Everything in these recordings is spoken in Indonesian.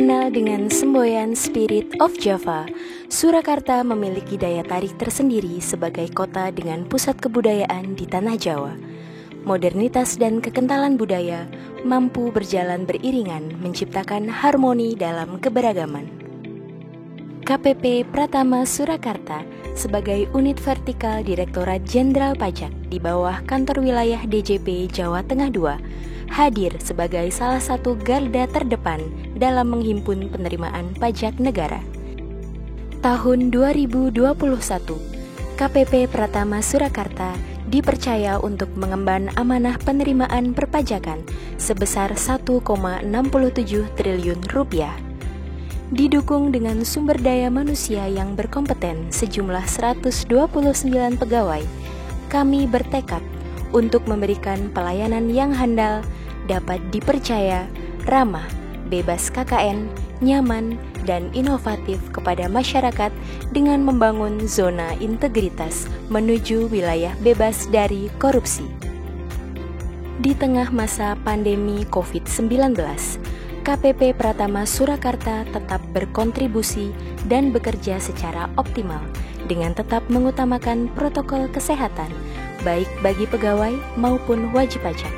Dikenal dengan semboyan Spirit of Java, Surakarta memiliki daya tarik tersendiri sebagai kota dengan pusat kebudayaan di tanah Jawa. Modernitas dan kekentalan budaya mampu berjalan beriringan menciptakan harmoni dalam keberagaman. KPP Pratama Surakarta sebagai unit vertikal Direktorat Jenderal Pajak di bawah Kantor Wilayah DJP Jawa Tengah II hadir sebagai salah satu garda terdepan dalam menghimpun penerimaan pajak negara. Tahun 2021, KPP Pratama Surakarta dipercaya untuk mengemban amanah penerimaan perpajakan sebesar 1,67 triliun rupiah. Didukung dengan sumber daya manusia yang berkompeten sejumlah 129 pegawai, kami bertekad untuk memberikan pelayanan yang handal, dapat dipercaya, ramah, bebas KKN, nyaman, dan inovatif kepada masyarakat dengan membangun zona integritas menuju wilayah bebas dari korupsi. Di tengah masa pandemi COVID-19, KPP Pratama Surakarta tetap berkontribusi dan bekerja secara optimal dengan tetap mengutamakan protokol kesehatan, baik bagi pegawai maupun wajib pajak.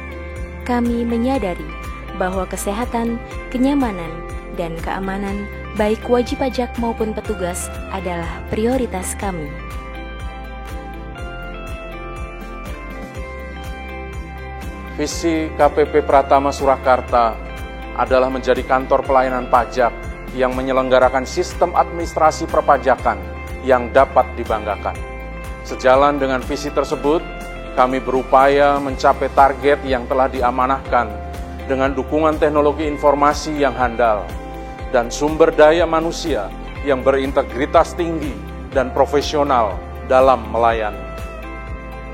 Kami menyadari bahwa kesehatan, kenyamanan, dan keamanan baik wajib pajak maupun petugas adalah prioritas kami. Visi KPP Pratama Surakarta adalah menjadi kantor pelayanan pajak yang menyelenggarakan sistem administrasi perpajakan yang dapat dibanggakan. Sejalan dengan visi tersebut, kami berupaya mencapai target yang telah diamanahkan dengan dukungan teknologi informasi yang handal dan sumber daya manusia yang berintegritas tinggi dan profesional dalam melayani.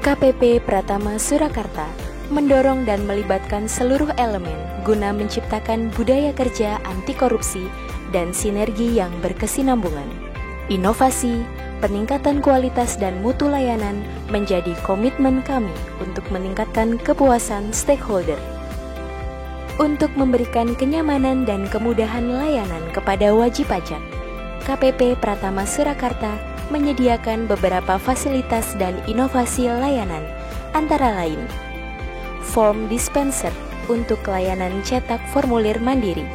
KPP Pratama Surakarta mendorong dan melibatkan seluruh elemen guna menciptakan budaya kerja anti korupsi dan sinergi yang berkesinambungan. Inovasi, peningkatan kualitas dan mutu layanan menjadi komitmen kami untuk meningkatkan kepuasan stakeholder. Untuk memberikan kenyamanan dan kemudahan layanan kepada wajib pajak, KPP Pratama Surakarta menyediakan beberapa fasilitas dan inovasi layanan, antara lain form dispenser untuk layanan cetak formulir mandiri,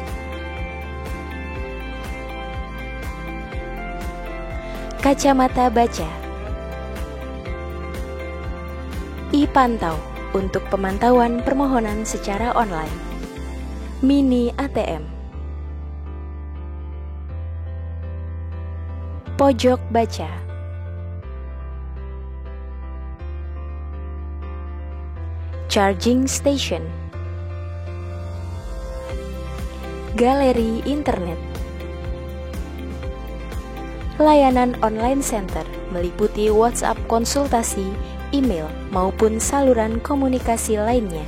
kacamata baca, e-pantau untuk pemantauan permohonan secara online, mini ATM, pojok baca, charging station, galeri internet, layanan online center meliputi WhatsApp konsultasi, email, maupun saluran komunikasi lainnya.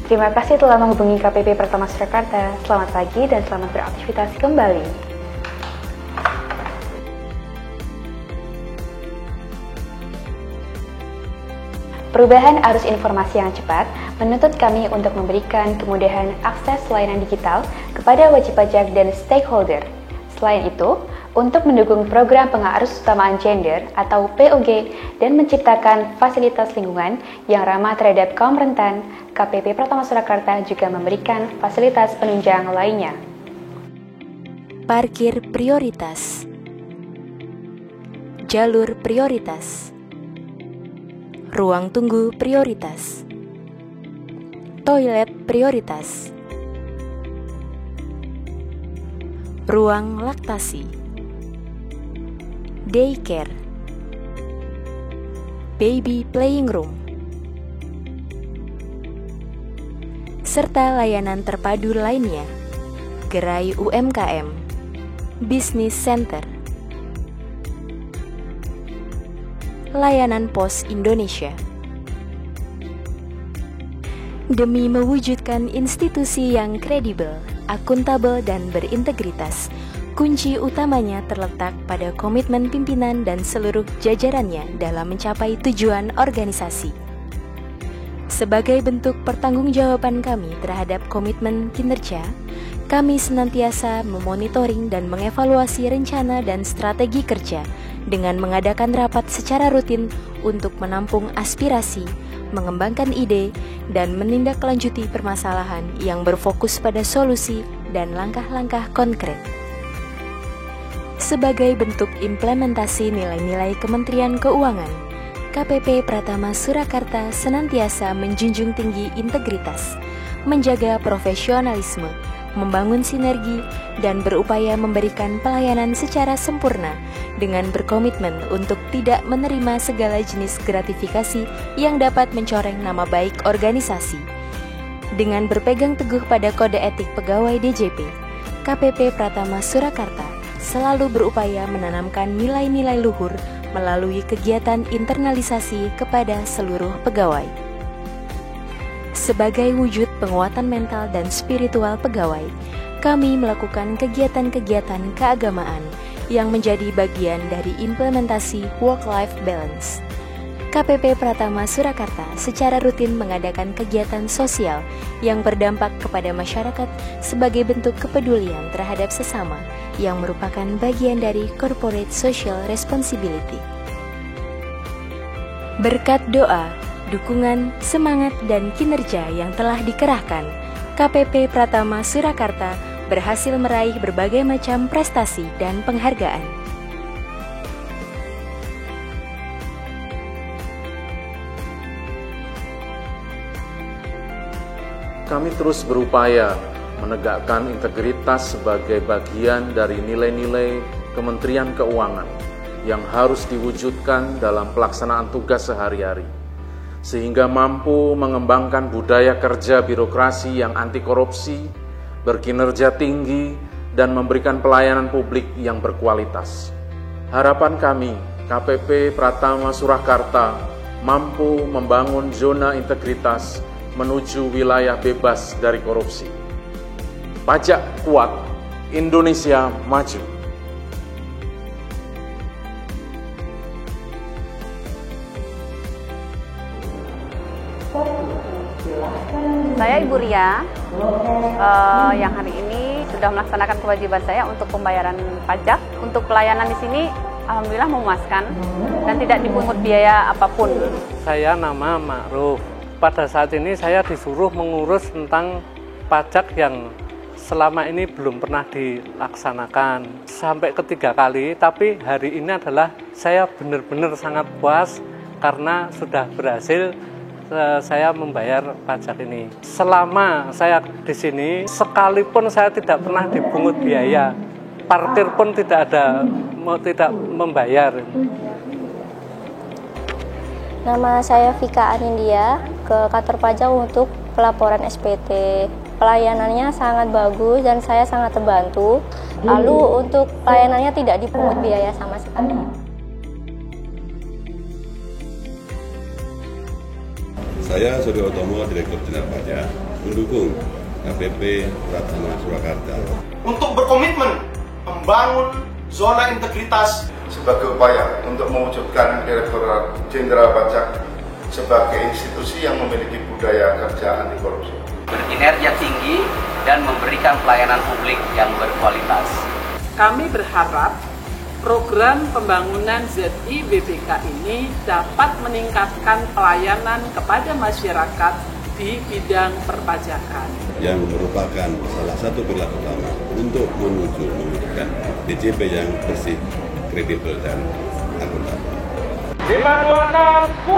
Terima kasih telah menghubungi KPP Pratama Surakarta. Selamat pagi dan selamat beraktivitas kembali. Perubahan arus informasi yang cepat menuntut kami untuk memberikan kemudahan akses layanan digital kepada wajib pajak dan stakeholder. Selain itu, untuk mendukung program pengarus utamaan gender atau PUG dan menciptakan fasilitas lingkungan yang ramah terhadap kaum rentan, KPP Pratama Surakarta juga memberikan fasilitas penunjang lainnya. Parkir prioritas, jalur prioritas, ruang tunggu prioritas, toilet prioritas, ruang laktasi, daycare, baby playing room, serta layanan terpadu lainnya, gerai UMKM, business center, layanan pos Indonesia. Demi mewujudkan institusi yang kredibel, akuntabel, dan berintegritas, kunci utamanya terletak pada komitmen pimpinan dan seluruh jajarannya dalam mencapai tujuan organisasi. Sebagai bentuk pertanggungjawaban kami terhadap komitmen kinerja, kami senantiasa memonitoring dan mengevaluasi rencana dan strategi kerja dengan mengadakan rapat secara rutin untuk menampung aspirasi, mengembangkan ide, dan menindaklanjuti permasalahan yang berfokus pada solusi dan langkah-langkah konkret. Sebagai bentuk implementasi nilai-nilai Kementerian Keuangan, KPP Pratama Surakarta senantiasa menjunjung tinggi integritas, menjaga profesionalisme, membangun sinergi, dan berupaya memberikan pelayanan secara sempurna dengan berkomitmen untuk tidak menerima segala jenis gratifikasi yang dapat mencoreng nama baik organisasi. Dengan berpegang teguh pada kode etik pegawai DJP, KPP Pratama Surakarta selalu berupaya menanamkan nilai-nilai luhur melalui kegiatan internalisasi kepada seluruh pegawai. Sebagai wujud penguatan mental dan spiritual pegawai, kami melakukan kegiatan-kegiatan keagamaan yang menjadi bagian dari implementasi work-life balance. KPP Pratama Surakarta secara rutin mengadakan kegiatan sosial yang berdampak kepada masyarakat sebagai bentuk kepedulian terhadap sesama yang merupakan bagian dari corporate social responsibility. Berkat doa, dukungan, semangat, dan kinerja yang telah dikerahkan, KPP Pratama Surakarta berhasil meraih berbagai macam prestasi dan penghargaan. Kami terus berupaya menegakkan integritas sebagai bagian dari nilai-nilai Kementerian Keuangan yang harus diwujudkan dalam pelaksanaan tugas sehari-hari, sehingga mampu mengembangkan budaya kerja birokrasi yang anti korupsi, berkinerja tinggi, dan memberikan pelayanan publik yang berkualitas. Harapan kami, KPP Pratama Surakarta, mampu membangun zona integritas menuju wilayah bebas dari korupsi. Pajak kuat, Indonesia maju. Saya Ibu Ria, yang hari ini sudah melaksanakan kewajiban saya untuk pembayaran pajak. Untuk pelayanan di sini, alhamdulillah memuaskan dan tidak dipungut biaya apapun. Saya nama Ma'ruf. Pada saat ini saya disuruh mengurus tentang pajak yang selama ini belum pernah dilaksanakan. Sampai ketiga kali, tapi hari ini adalah saya benar-benar sangat puas karena sudah berhasil saya membayar pajak ini. Selama saya di sini, sekalipun saya tidak pernah dipungut biaya, parkir pun tidak membayar. Nama saya Vika Anindia, ke kantor pajak untuk pelaporan SPT. Pelayanannya sangat bagus dan saya sangat terbantu. Lalu untuk pelayanannya tidak dipungut biaya sama sekali. Saya Suryo Utomo, Direktur Jenderal Pajak, mendukung KPP Pratama Surakarta untuk berkomitmen membangun zona integritas sebagai upaya untuk mewujudkan Direktorat Jenderal Pajak sebagai institusi yang memiliki budaya kerja anti korupsi, berkinerja tinggi dan memberikan pelayanan publik yang berkualitas. Kami berharap program pembangunan ZIBPK ini dapat meningkatkan pelayanan kepada masyarakat di bidang perpajakan, yang merupakan salah satu pilar utama untuk mewujudkan DJP yang bersih, kredibel, dan akuntabel. 526